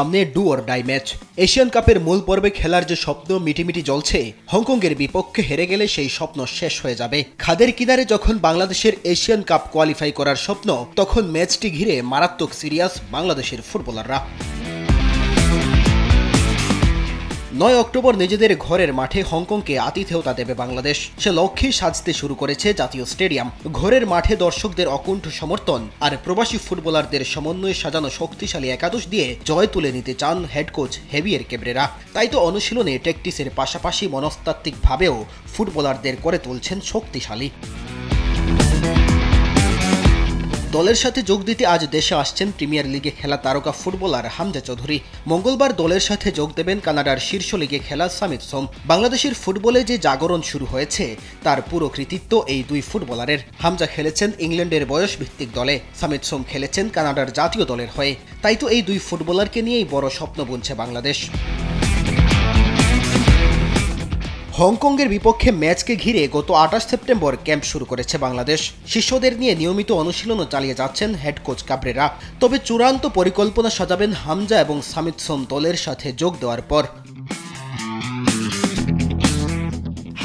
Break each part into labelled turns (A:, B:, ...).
A: সামনে do or die match. Asian কাপের মূল পর্বে খেলার যে স্বপ্ন মিটিমিটি জ্বলছে, হংকংয়ের বিপক্ষে হেরে গেলে সেই স্বপ্ন শেষ হয়ে যাবে। খাদের কিনারে যখন বাংলাদেশের এশিয়ান কাপ কোয়ালিফাই করার স্বপ্ন, তখন ম্যাচটি ঘিরে মারাত্মক সিরিয়াস বাংলাদেশের ফুটবলাররা। 9 অক্টোবর নিজেদের ঘরের মাঠে হংকংকে আতিথেয়তা দেবে বাংলাদেশ। সে লক্ষ্যে সাজতে শুরু করেছে জাতীয় স্টেডিয়াম। ঘরের মাঠে দর্শকদের অকুণ্ঠ সমর্থন আর প্রবাসী ফুটবলারদের সমন্বয়ে সাজানো শক্তিশালী একাদশ দিয়ে জয় তুলে নিতে চান হেড কোচ হেভিয়ের কেব্রেরা। তাই তো অনুশীলনে ট্যাকটিসের পাশাপাশি মনস্তাত্ত্বিকভাবেও ফুটবলারদের করে তুলছেন শক্তিশালী। দলের সাথে যোগ দিতে আজ দেশে আসছেন প্রিমিয়ার লিগে খেলা তারকা ফুটবলার হামজা চৌধুরী। মঙ্গলবার দলের সাথে যোগ দেবেন কানাডার শীর্ষ লিগে খেলা সামিত সোম। বাংলাদেশের ফুটবলে যে জাগরণ শুরু হয়েছে, তার পুরো কৃতিত্ব এই দুই ফুটবলারের। হামজা খেলেছেন ইংল্যান্ডের বয়স ভিত্তিক দলে, সামিত সোম খেলেছেন কানাডার জাতীয় দলের হয়ে। তাই তো এই দুই ফুটবলারকে নিয়েই বড় স্বপ্ন বুনছে বাংলাদেশ। হংকংয়ের বিপক্ষে ম্যাচকে ঘিরে গত 28 সেপ্টেম্বর ক্যাম্প শুরু করেছে বাংলাদেশ। শিষ্যদের নিয়ে নিয়মিত অনুশীলনও চালিয়ে যাচ্ছেন হেড কোচ কাবরেরা। তবে চূড়ান্ত পরিকল্পনা সাজাবেন হামজা এবং সামিত সোম দলের সাথে যোগ দেওয়ার পর।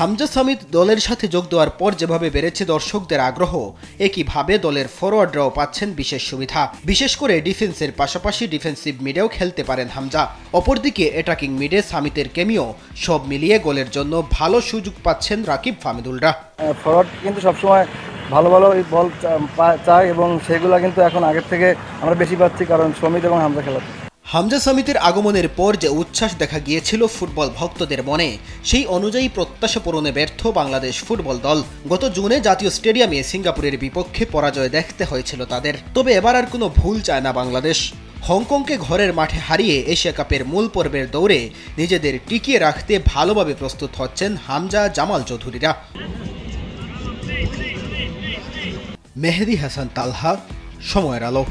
A: হামজা সামিত দলের সাথে যোগ দেওয়ার পর যেভাবে বেড়েছে দর্শকদের আগ্রহ, একইভাবে দলের ফরওয়ার্ডরাও পাচ্ছেন বিশেষ সুবিধা। বিশেষ করে ডিফেন্সের পাশাপাশি ডিফেন্সিভ মিডেও খেলতে পারেন হামজা। অপরদিকে অ্যাটাকিং মিডে সামিতের কেমিও, সব মিলিয়ে গোলের জন্য ভালো সুযোগ পাচ্ছেন রাকিব ফামিদুলরা।
B: ফরওয়ার্ড কিন্তু সবসময় ভালো বল চায় এবং সেগুলো কিন্তু এখন আগের থেকে আমরা বেশি পাচ্ছি, কারণ সমিত এবং হামজা খেলা।
A: হামজা সামিতের আগমনের পর যে উচ্ছ্বাস দেখা গিয়েছিল ফুটবল ভক্তদের মনে, সেই অনুযায়ী প্রত্যাশা পূরণে ব্যর্থ বাংলাদেশ ফুটবল দল। গত জুনে জাতীয় স্টেডিয়ামে সিঙ্গাপুরের বিপক্ষে পরাজয় দেখতে হয়েছিল তাদের। তবে এবার আর কোনো ভুল চায় না বাংলাদেশ। হংকংকে ঘরের মাঠে হারিয়ে এশিয়া কাপের মূল পর্বের দৌড়ে নিজেদের টিকিয়ে রাখতে ভালোভাবে প্রস্তুত হচ্ছেন হামজা জামাল চৌধুরীরা। মেহেদী হাসান তালহা, সময়ের আলো।